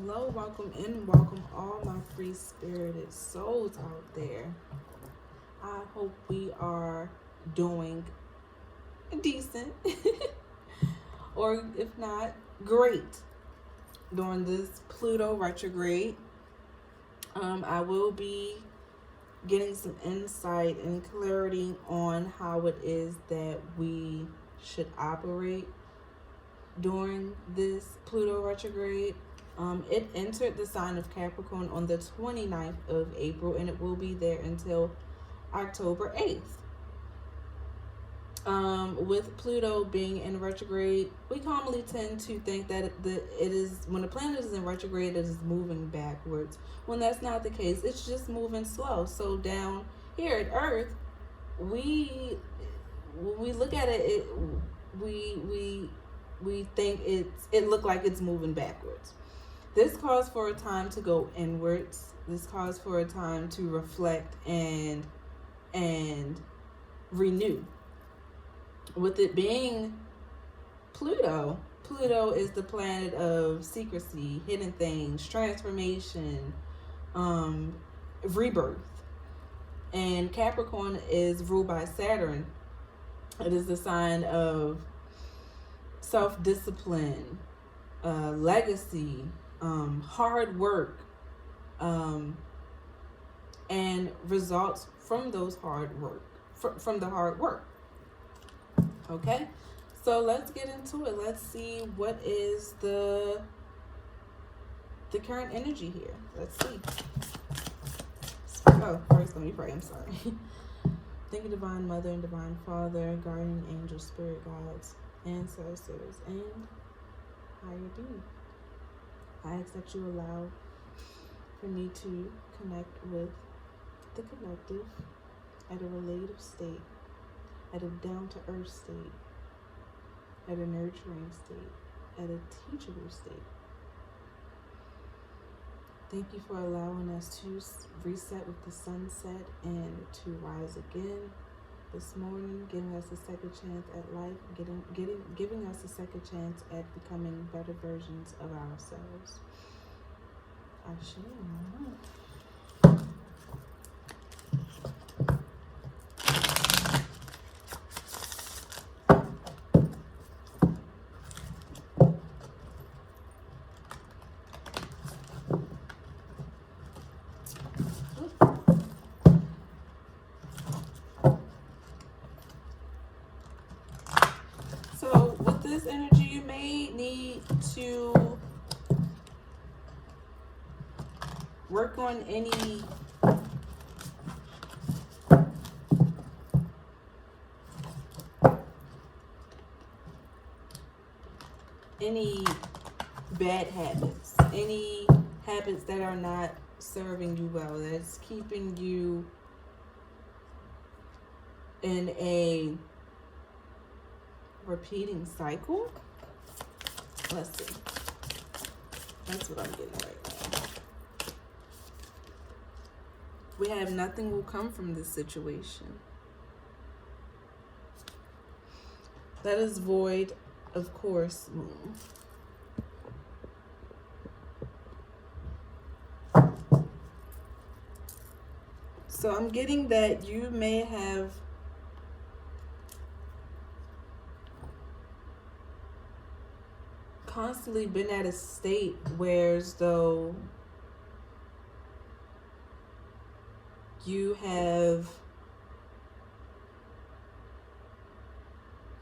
Hello, welcome in, welcome all my free spirited souls out there. I hope we are doing decent, or if not, great during this Pluto retrograde. I will be getting some insight and clarity on how it is that we should operate during this Pluto retrograde. It entered the sign of Capricorn on the 29th of April, and it will be there until October 8th. With Pluto being in retrograde, we commonly tend to think that it is, when the planet is in retrograde, it is moving backwards. When that's not the case, it's just moving slow. So down here at Earth, we when we look at it, we think it looked like it's moving backwards. This calls for a time to go inwards. This calls for a time to reflect and renew. With it being Pluto, Pluto is the planet of secrecy, hidden things, transformation, rebirth. And Capricorn is ruled by Saturn. It is the sign of self-discipline, legacy, hard work, and results from those hard work, from the hard work. Okay, so let's get into it. Let's see what is the current energy here. Let's see. Oh, first let me pray. I'm sorry. Thank you, Divine Mother and Divine Father, guardian angel, spirit guides, ancestors, and higher being. I ask that you allow for me to connect with the collective at a relative state, at a down-to-earth state, at a nurturing state, at a teachable state. Thank you for allowing us to reset with the sunset and to rise again this morning, giving us a second chance at life, giving us a second chance at becoming better versions of ourselves. Ashe. So with this energy, you may need to work on any bad habits, any habits that are not serving you well, that's keeping you in a repeating cycle. Let's see. That's what I'm getting right now. We have nothing will come from this situation. That is void, of course, moon. So I'm getting that you may have constantly been at a state where as though you have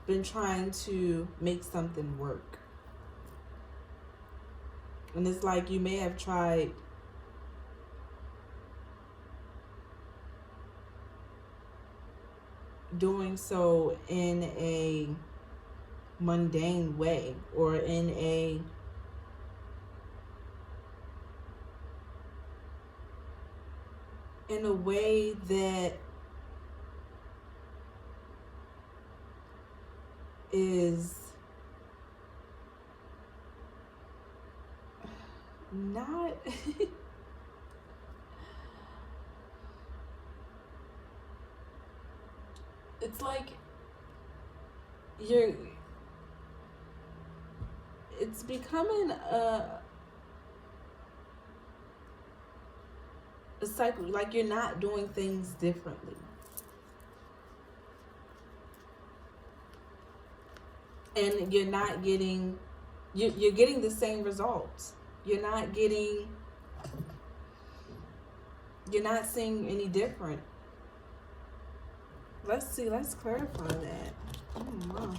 been trying to make something work. And it's like you may have tried doing so in a mundane way, or in a way that is not it's like it's becoming a cycle, like you're not doing things differently. And you're not getting, you're getting the same results. You're not seeing any different. Let's see, let's clarify that. Oh my.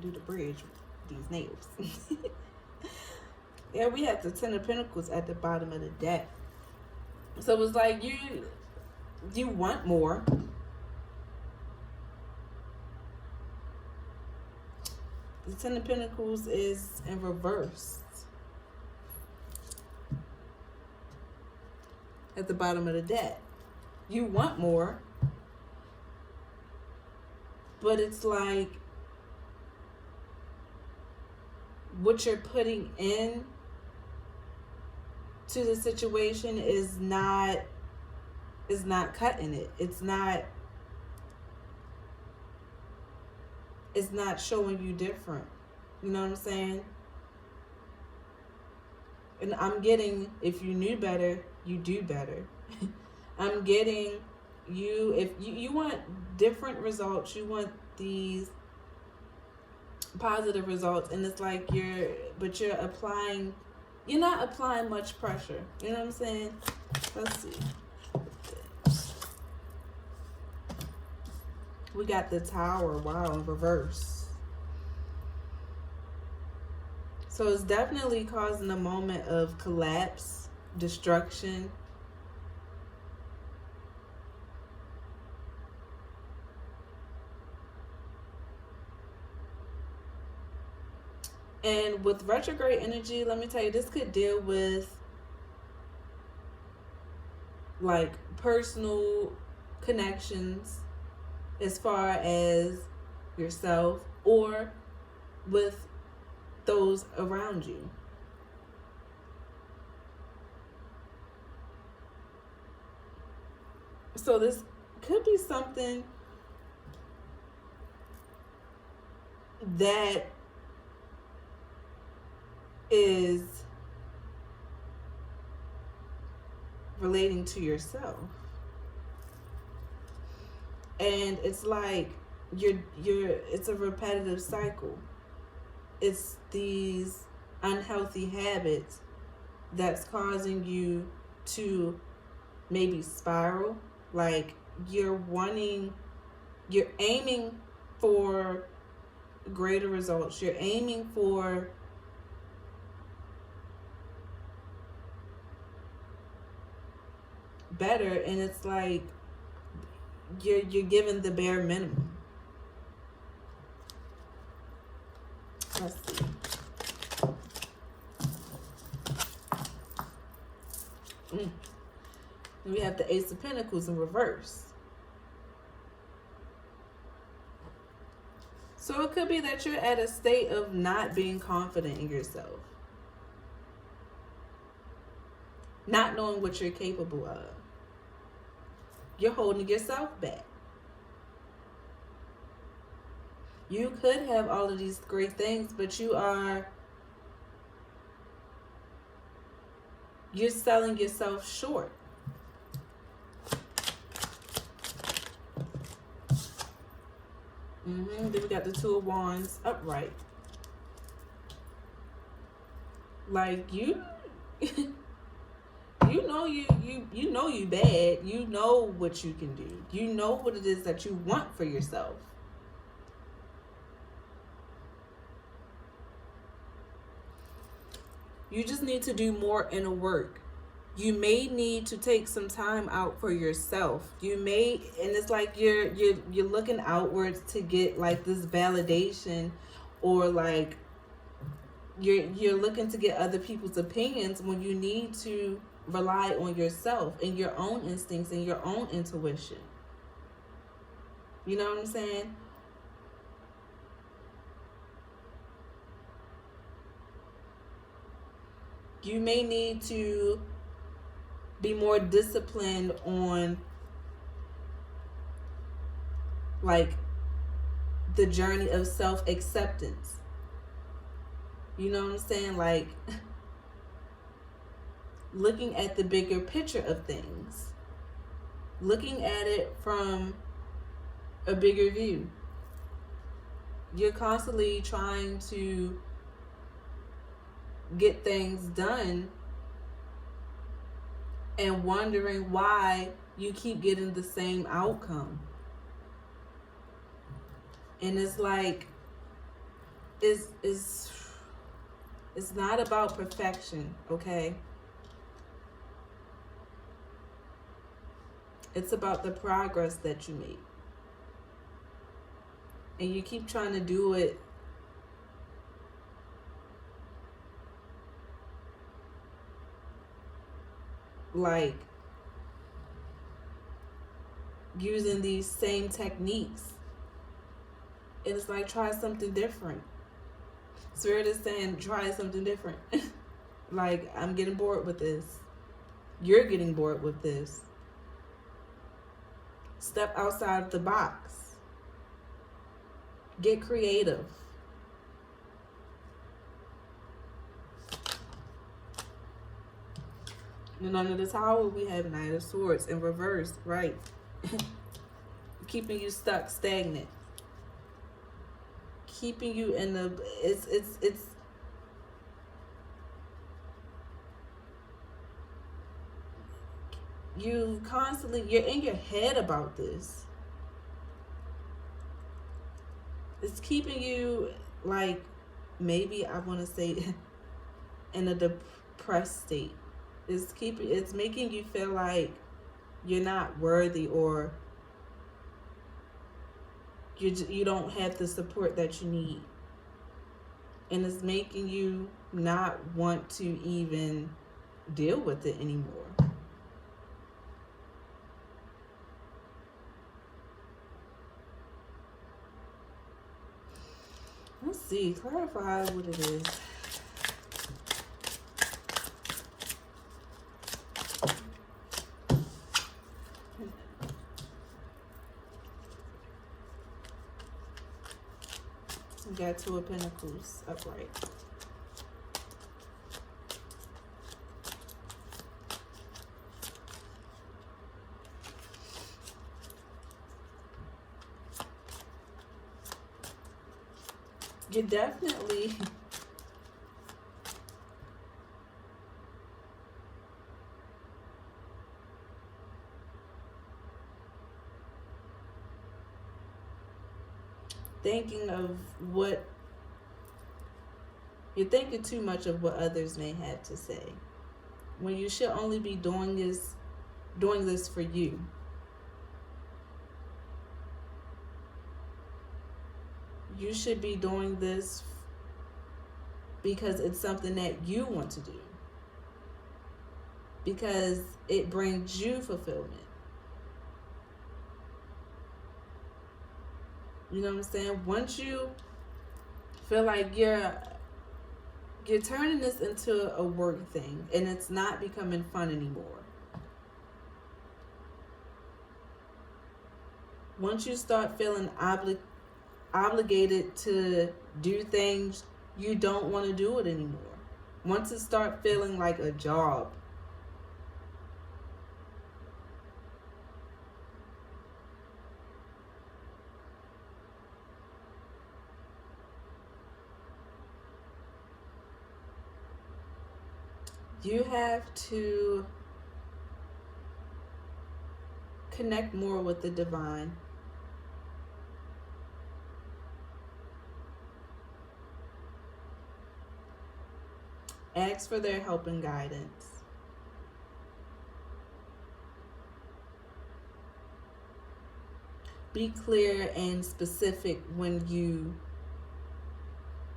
Do the bridge with these nails. Yeah, we have the Ten of Pentacles at the bottom of the deck. So it's like you want more. The Ten of Pentacles is in reverse at the bottom of the deck. You want more, but it's like what you're putting in to the situation is not cutting it. It's not showing you different. You know what I'm saying? And I'm getting, if you knew better, you do better. I'm getting you, if you want different results, you want these positive results, and it's like you're not applying much pressure. You know what I'm saying? Let's see. We got the Tower, wow, in reverse. So it's definitely causing a moment of collapse, destruction. And with retrograde energy, let me tell you, this could deal with like personal connections as far as yourself or with those around you. So this could be something that is relating to yourself. And it's like it's a repetitive cycle. It's these unhealthy habits that's causing you to maybe spiral. Like you're aiming for greater results. You're aiming for better, and it's like you're given the bare minimum. Let's see. We have the Ace of Pentacles in reverse. So it could be that you're at a state of not being confident in yourself, not knowing what you're capable of. You're holding yourself back. You could have all of these great things, but you're selling yourself short. Then we got the Two of Wands upright. Like you You know you know you bad. You know what you can do. You know what it is that you want for yourself. You just need to do more inner work. You may need to take some time out for yourself. You may, and it's like you're looking outwards to get like this validation, or like you're looking to get other people's opinions when you need to rely on yourself and your own instincts and your own intuition. You know what I'm saying? You may need to be more disciplined on like the journey of self-acceptance. You know what I'm saying? Like looking at the bigger picture of things. Looking at it from a bigger view. You're constantly trying to get things done and wondering why you keep getting the same outcome. And it's like it's not about perfection, okay? It's about the progress that you make. And you keep trying to do it like using these same techniques. And it's like, try something different. Spirit is saying, try something different. Like, I'm getting bored with this. You're getting bored with this. Step outside the box. Get creative. And under the tower, we have Knight of Swords in reverse, right? Keeping you stuck, stagnant. Keeping you in the, it's you constantly, you're in your head about this. It's keeping you like, maybe I want to say in a depressed state. It's making you feel like you're not worthy, or you don't have the support that you need. And it's making you not want to even deal with it anymore. Let's see, clarify what it is. We got Two of Pentacles upright. You're definitely thinking of what you're thinking too much of what others may have to say, when you should only be doing this for you. You should be doing this because it's something that you want to do, because it brings you fulfillment. You know what I'm saying? Once you feel like you're turning this into a work thing and it's not becoming fun anymore. Once you start feeling obligated to do things, you don't want to do it anymore. Once it start feeling like a job, you have to connect more with the divine. Ask for their help and guidance. Be clear and specific when you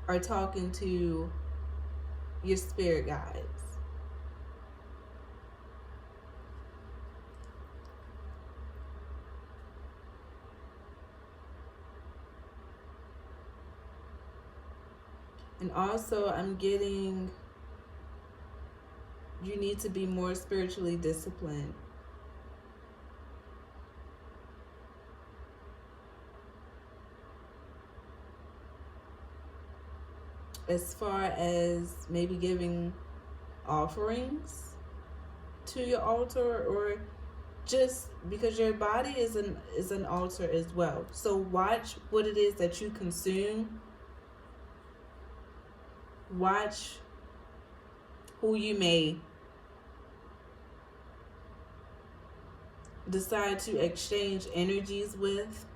are talking to your spirit guides. And also, I'm getting, you need to be more spiritually disciplined. As far as maybe giving offerings to your altar, or just because your body is an altar as well. So watch what it is that you consume. Watch who you may decide to exchange energies with.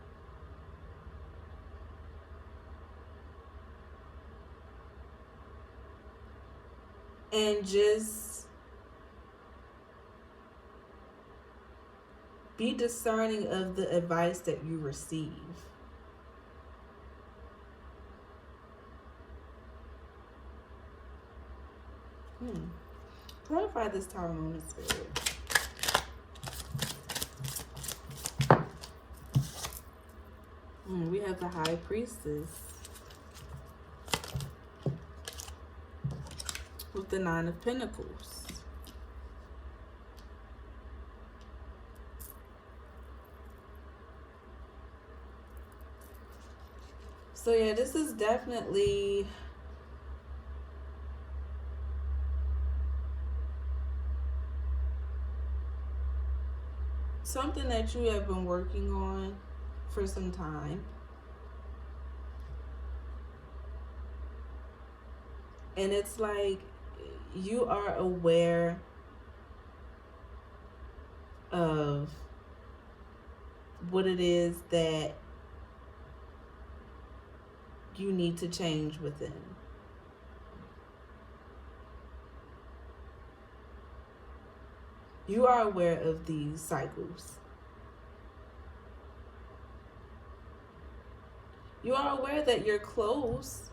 And just be discerning of the advice that you receive. Clarify this Tower Moon Spirit. We have the High Priestess with the Nine of Pentacles. So yeah, this is definitely something that you have been working on for some time. And it's like you are aware of what it is that you need to change within. You are aware of these cycles. You are aware that you're close.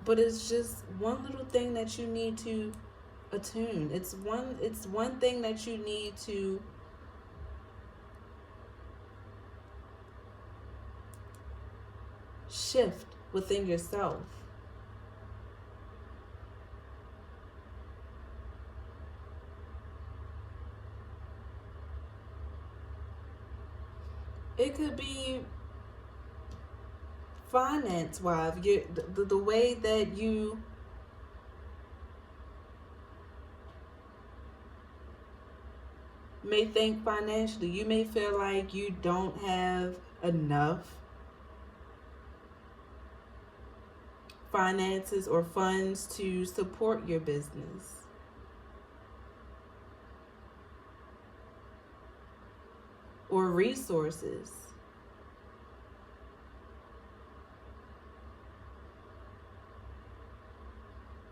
But it's just one little thing that you need to attune. It's one thing that you need to shift within yourself. It could be finance-wise, the way that you may think financially. You may feel like you don't have enough finances or funds to support your business. Or resources.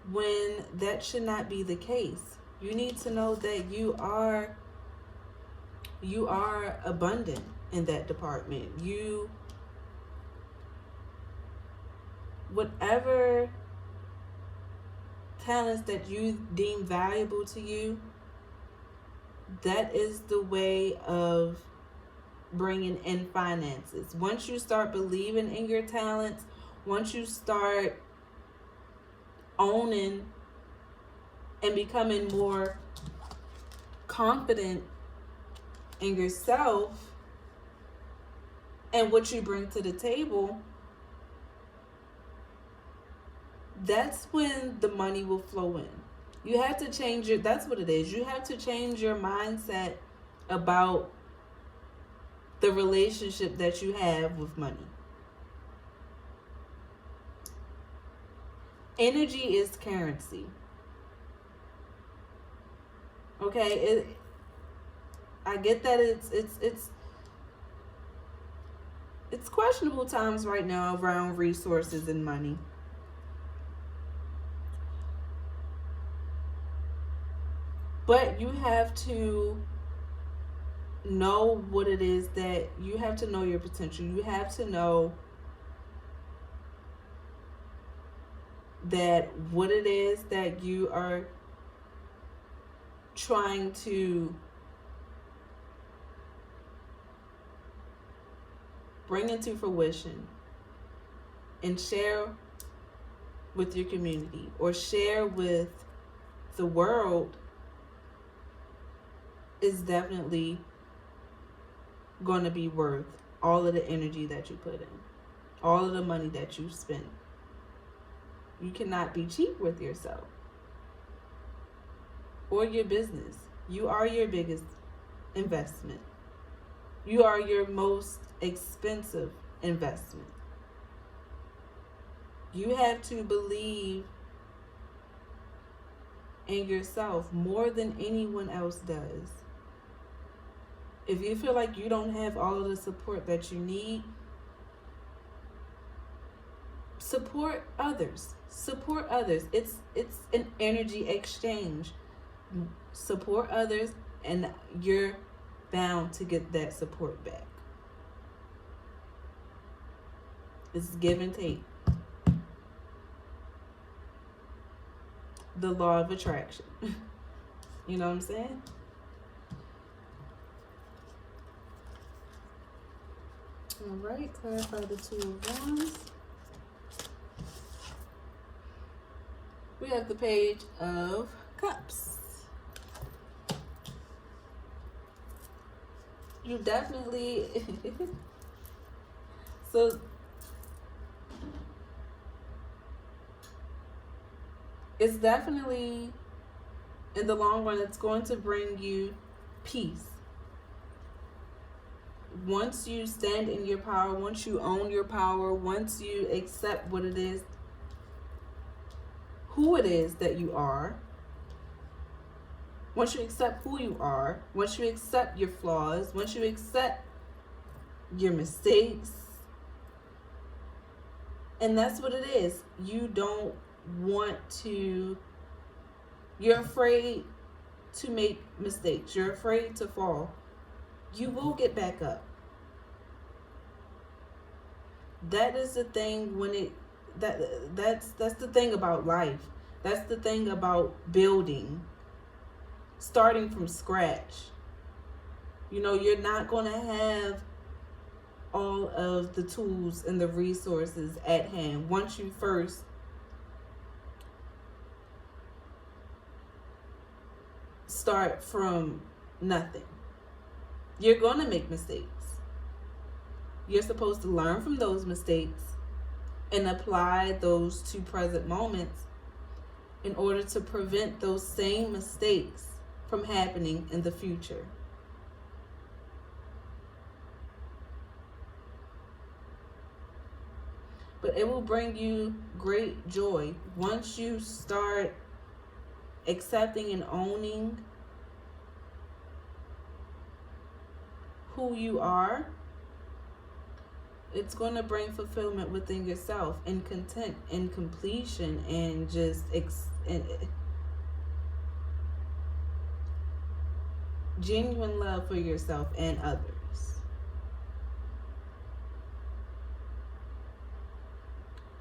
When that should not be the case. You need to know that you are abundant in that department. Whatever talents that you deem valuable to you, that is the way of bringing in finances. Once you start believing in your talents, once you start owning and becoming more confident in yourself and what you bring to the table, that's when the money will flow in. You have to change that's what it is. You have to change your mindset about the relationship that you have with money. Energy is currency. Okay, I get that it's questionable times right now around resources and money. But you have to know what it is that you have to know your potential. You have to know that what it is that you are trying to bring into fruition and share with your community or share with the world is definitely going to be worth all of the energy that you put in, all of the money that you spend. You cannot be cheap with yourself or your business. You are your biggest investment. You are your most expensive investment. You have to believe in yourself more than anyone else does. If you feel like you don't have all of the support that you need, support others. Support others. It's an energy exchange. Support others and you're bound to get that support back. It's give and take. The law of attraction. You know what I'm saying? All right, clarify the Two of Wands. We have the Page of Cups. You definitely so it's definitely in the long run it's going to bring you peace. Once you stand in your power, once you own your power, once you accept what it is, who it is that you are, once you accept who you are, once you accept your flaws, once you accept your mistakes, and that's what it is. You don't want to, you're afraid to make mistakes. You're afraid to fall. You will get back up. That is the thing when that's the thing about life. That's the thing about building, starting from scratch. You know, you're not going to have all of the tools and the resources at hand once you first start from nothing. You're going to make mistakes. You're supposed to learn from those mistakes and apply those to present moments in order to prevent those same mistakes from happening in the future. But it will bring you great joy once you start accepting and owning who you are. It's going to bring fulfillment within yourself and content and completion and just genuine love for yourself and others.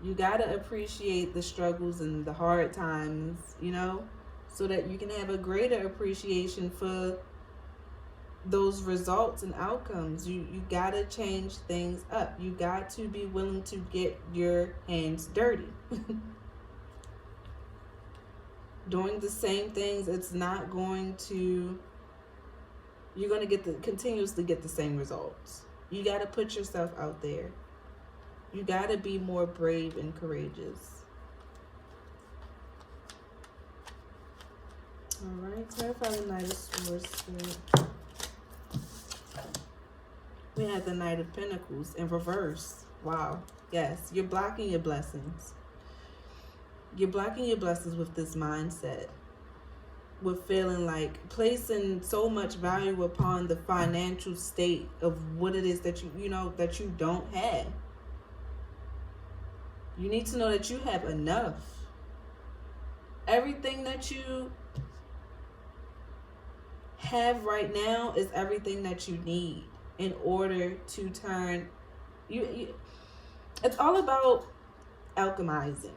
You got to appreciate the struggles and the hard times, you know, so that you can have a greater appreciation for those results and outcomes. You got to change things up. You got to be willing to get your hands dirty. Doing the same things, it's not going to, you're going to continuously get the same results. You got to put yourself out there. You got to be more brave and courageous. All right, clarify the Knight of Swords Spirit. We have the Knight of Pentacles in reverse. Wow. Yes, you're blocking your blessings. You're blocking your blessings with this mindset. with feeling like placing so much value upon the financial state of what it is that that you don't have. You need to know that you have enough. Everything that you have right now is everything that you need in order to turn you it's all about alchemizing.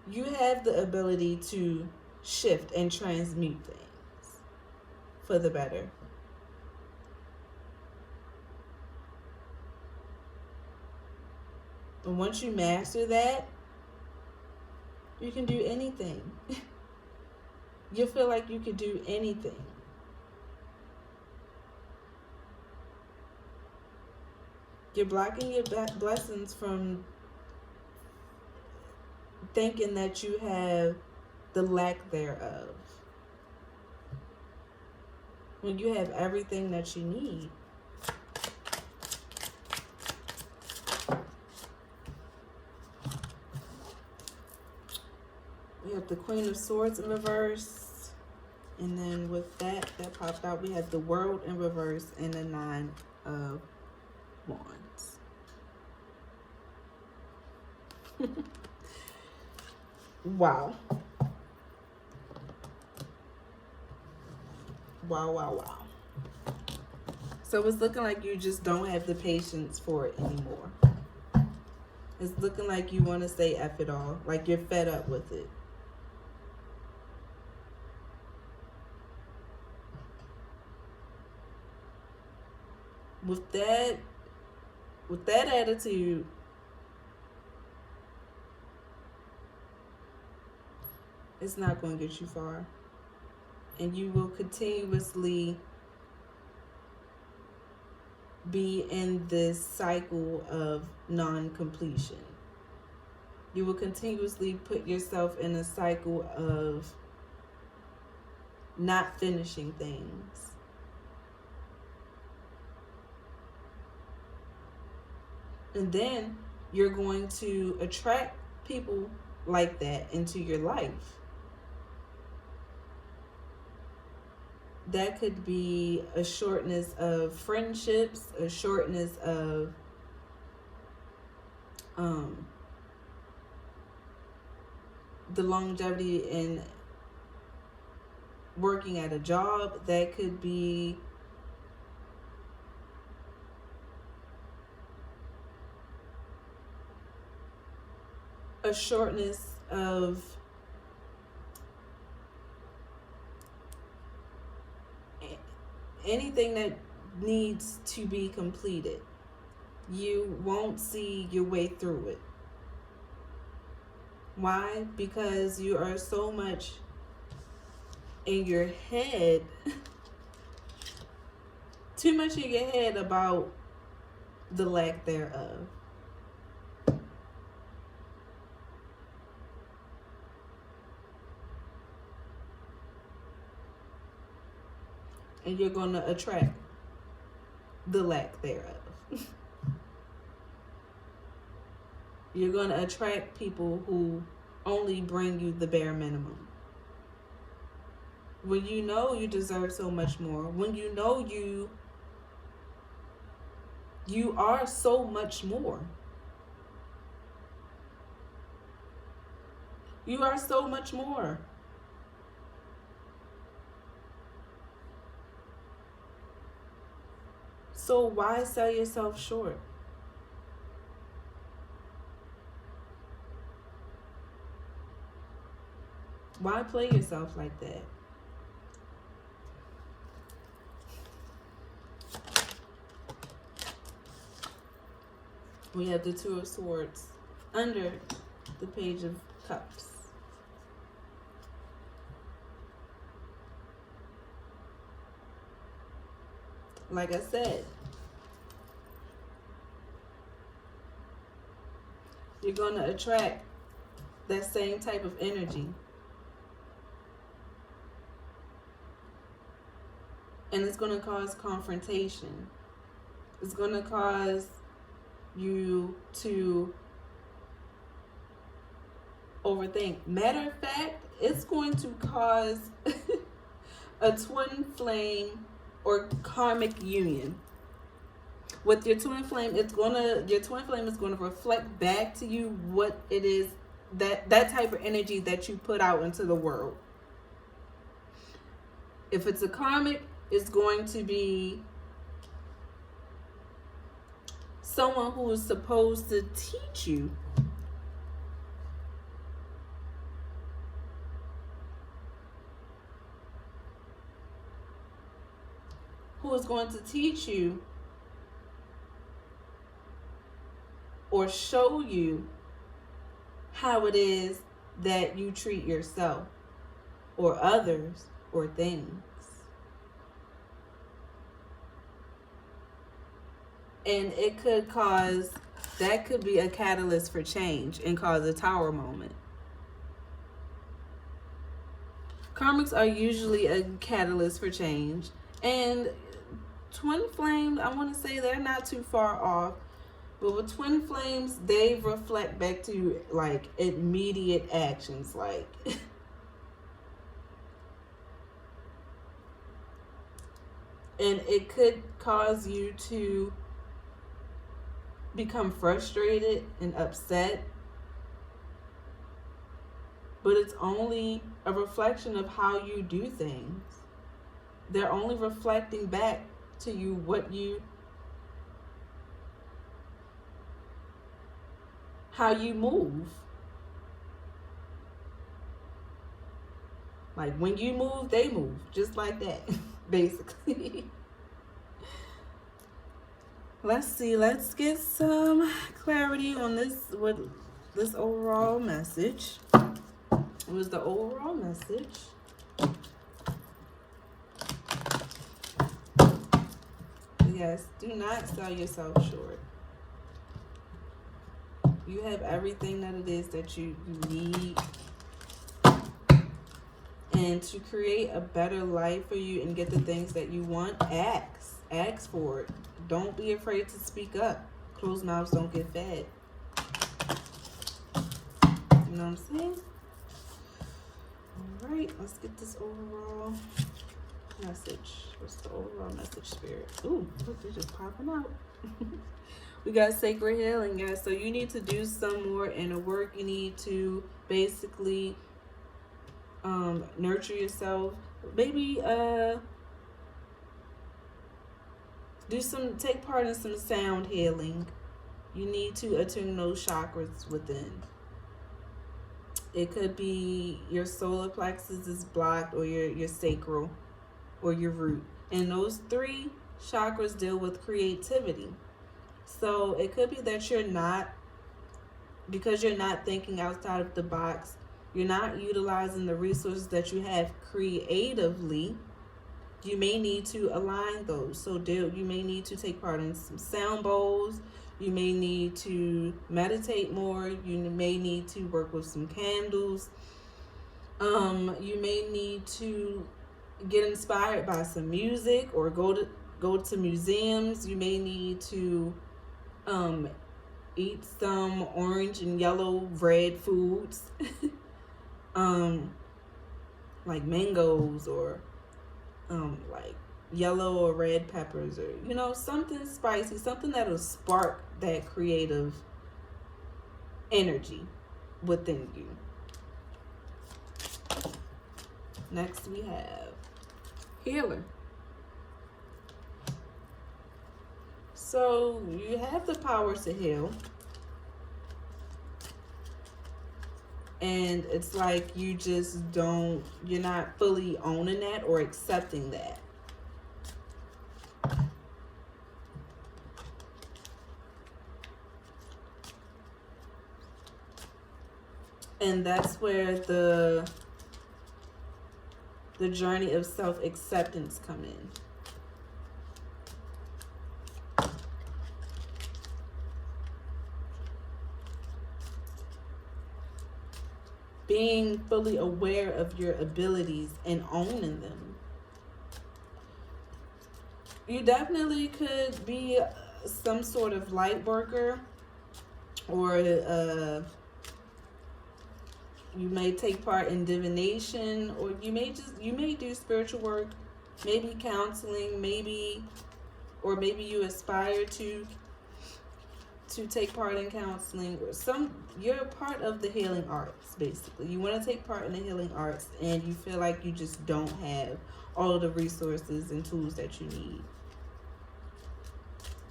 You have the ability to shift and transmute things for the better. And once you master that, you can do anything. You feel like you could do anything. You're blocking your blessings from thinking that you have the lack thereof, when you have everything that you need. We have the Queen of Swords in reverse. And then with that popped out, we have the World in reverse and the Nine of Wands. Wow. Wow. So it's looking like you just don't have the patience for it anymore. It's looking like you want to say F it all. Like you're fed up with it. With that attitude, it's not going to get you far. And you will continuously be in this cycle of non-completion. You will continuously put yourself in a cycle of not finishing things. And then you're going to attract people like that into your life. That could be a shortness of friendships, a shortness of the longevity in working at a job. That could be a shortness of anything that needs to be completed. You won't see your way through it. Why? Because you are so much in your head, too much in your head about the lack thereof. And you're going to attract the lack thereof. You're going to attract people who only bring you the bare minimum. When you know you deserve so much more, when you know you are so much more. You are so much more. So why sell yourself short? Why play yourself like that? We have the Two of Swords under the Page of Cups. Like I said, you're going to attract that same type of energy. And it's going to cause confrontation. It's going to cause you to overthink. Matter of fact, it's going to cause a twin flame or karmic union. With your twin flame, your twin flame is gonna reflect back to you what it is, that type of energy that you put out into the world. If it's a karmic, it's going to be someone who is supposed to teach you. Who is going to teach you or show you how it is that you treat yourself or others or things. And it could cause, that could be a catalyst for change and cause a tower moment. Karmics are usually a catalyst for change. And twin flames, I want to say they're not too far off. But with twin flames, they reflect back to like immediate actions. Like and it could cause you to become frustrated and upset, but it's only a reflection of how you do things. They're only reflecting back to you how you move. Like when you move, they move, just like that, basically. Let's see, let's get some clarity on this, with this overall message. It was the overall message. Yes, do not sell yourself short. You have everything that it is that you need. And to create a better life for you and get the things that you want, ask for it. Don't be afraid to speak up. Closed mouths don't get fed. You know what I'm saying? All right, let's get this overall message. What's the overall message, Spirit? Ooh, look, they're just popping out. We got sacred healing, guys. So you need to do some more inner work. You need to basically nurture yourself. Maybe take part in some sound healing. You need to attune those chakras within. It could be your solar plexus is blocked, or your sacral, or your root. And those three chakras deal with creativity. So it could be that because you're not thinking outside of the box, you're not utilizing the resources that you have creatively. You may need to align those. So you may need to take part in some sound bowls. You may need to meditate more. You may need to work with some candles. You may need to get inspired by some music, or go to museums. You may need to eat some orange and yellow red foods. Like mangoes, or like yellow or red peppers, or something spicy, something that'll spark that creative energy within you. Next we have healer. So you have the power to heal, and it's like you're not fully owning that or accepting that. And that's where the journey of self-acceptance come in. Being fully aware of your abilities and owning them. You definitely could be some sort of light worker, or You may take part in divination, or you may do spiritual work, maybe counseling, maybe you aspire to take part in counseling, or you're a part of the healing arts. Basically, you want to take part in the healing arts and you feel like you just don't have all of the resources and tools that you need.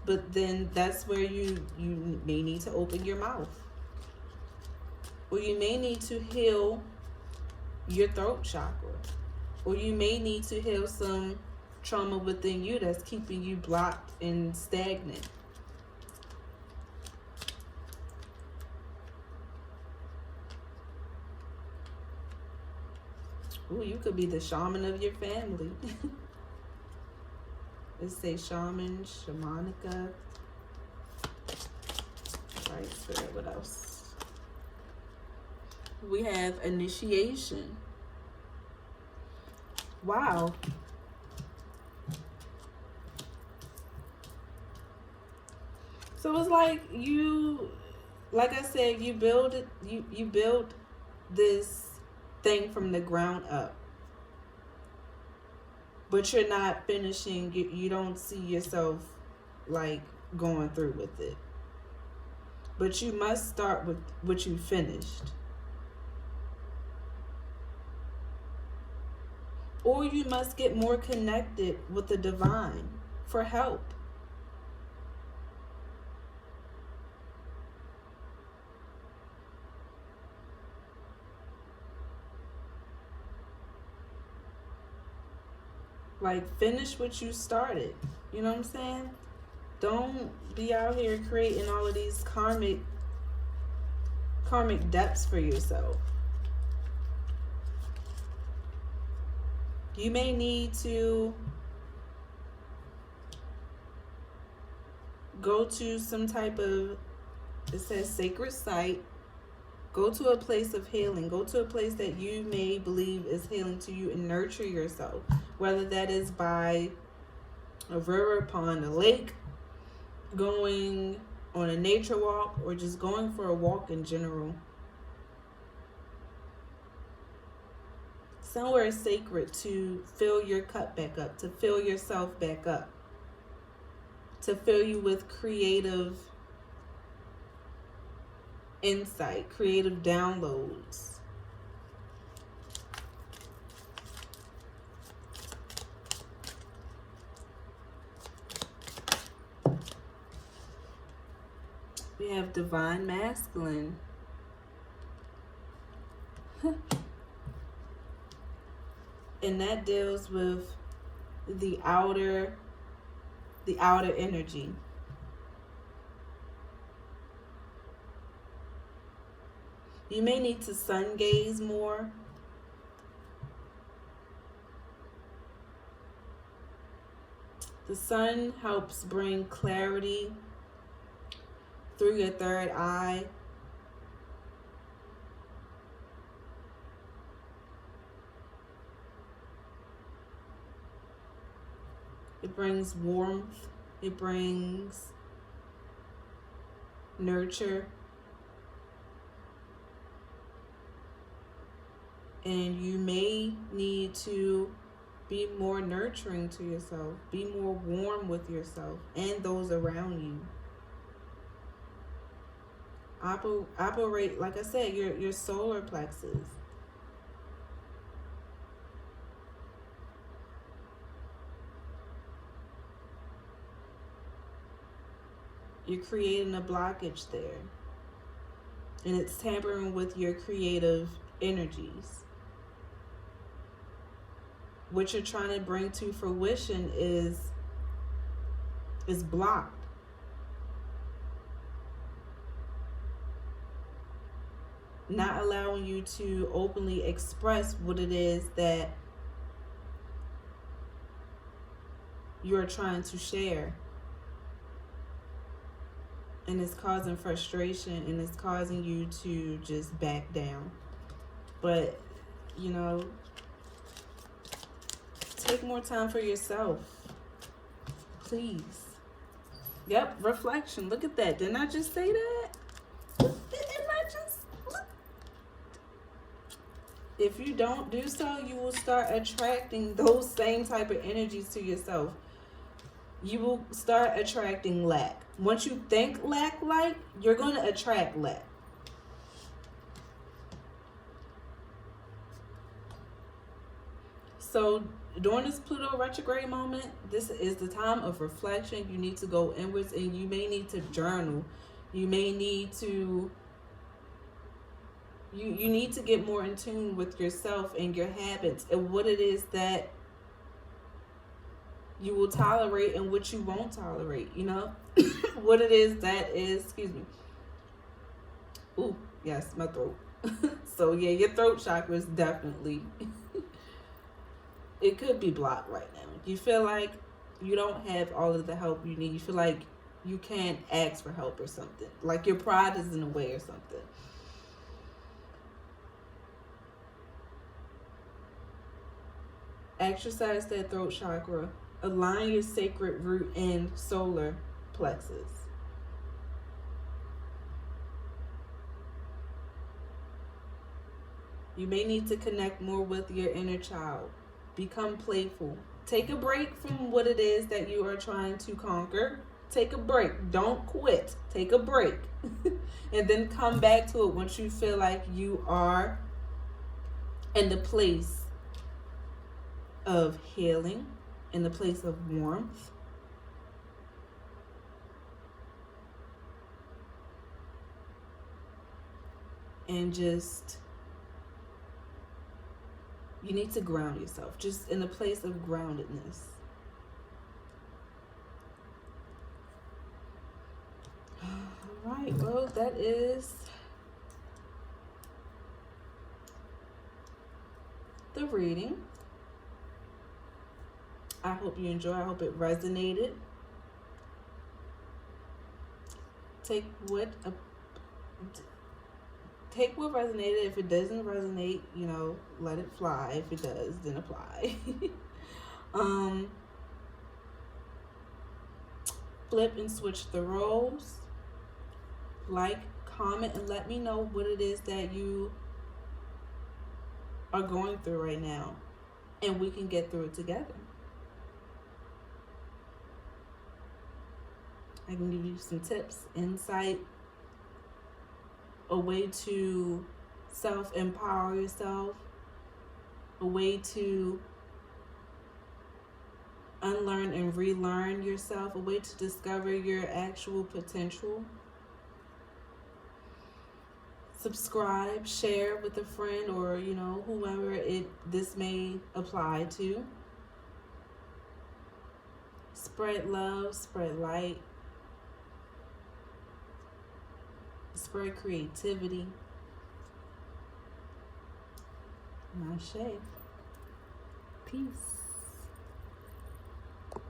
But then that's where you may need to open your mouth, or you may need to heal your throat chakra, or you may need to heal some trauma within you that's keeping you blocked and stagnant. Ooh, you could be the shaman of your family. Let's say shaman, shamanica. Right, spirit, what else? We have initiation. Wow. So it's like like I said, you build this thing from the ground up, but you're not finishing. You don't see yourself like going through with it, but you must start with what you finished, or you must get more connected with the divine for help. Like, finish what you started. You know what I'm saying? Don't be out here creating all of these karmic debts for yourself. You may need to go to some type of, it says, sacred site. Go to a place of healing. Go to a place that you may believe is healing to you, and nurture yourself. Whether that is by a river, pond, a lake, going on a nature walk, or just going for a walk in general. Somewhere sacred to fill your cup back up, to fill yourself back up, to fill you with creative insight, creative downloads. We have divine masculine. And that deals with the outer energy. You may need to sun gaze more. The sun helps bring clarity through your third eye. It brings warmth. It brings nurture. And you may need to be more nurturing to yourself. Be more warm with yourself and those around you. Operate, like I said, your solar plexus. You're creating a blockage there. And it's tampering with your creative energies. What you're trying to bring to fruition is blocked. Not allowing you to openly express what it is that you're trying to share. And it's causing frustration, and it's causing you to just back down. But, you know, take more time for yourself, please. Yep, reflection. Look at that. Didn't I just say that? Didn't I just? If you don't do so, you will start attracting those same type of energies to yourself. You will start attracting lack. Once you think lack like, you're going to attract lack. So during this Pluto retrograde moment, this is the time of reflection. You need to go inwards, and you may need to journal. You may need to you need to get more in tune with yourself and your habits and what it is that you will tolerate and what you won't tolerate, you know? What it is that is, excuse me. Ooh, yes, my throat. So yeah, your throat chakra is definitely it could be blocked right now. You feel like you don't have all of the help you need. You feel like you can't ask for help or something. Like your pride is in the way or something. Exercise that throat chakra. Align your sacred root and solar plexus. You may need to connect more with your inner child. Become playful. Take a break from what it is that you are trying to conquer. Take a break. Don't quit. Take a break. And then come back to it once you feel like you are in the place of healing, in the place of warmth. And just, you need to ground yourself, just in a place of groundedness. All right, well, that is the reading. I hope you enjoy. I hope it resonated. Take what resonated. If it doesn't resonate, you know, let it fly. If it does, then apply. Flip and switch the roles. Like, comment, and let me know what it is that you are going through right now, and we can get through it together. I can give you some tips, insight, a way to self-empower yourself, a way to unlearn and relearn yourself, a way to discover your actual potential. Subscribe, share with a friend, or, you know, whoever this may apply to. Spread love, spread light, spread creativity. Nashe. Peace.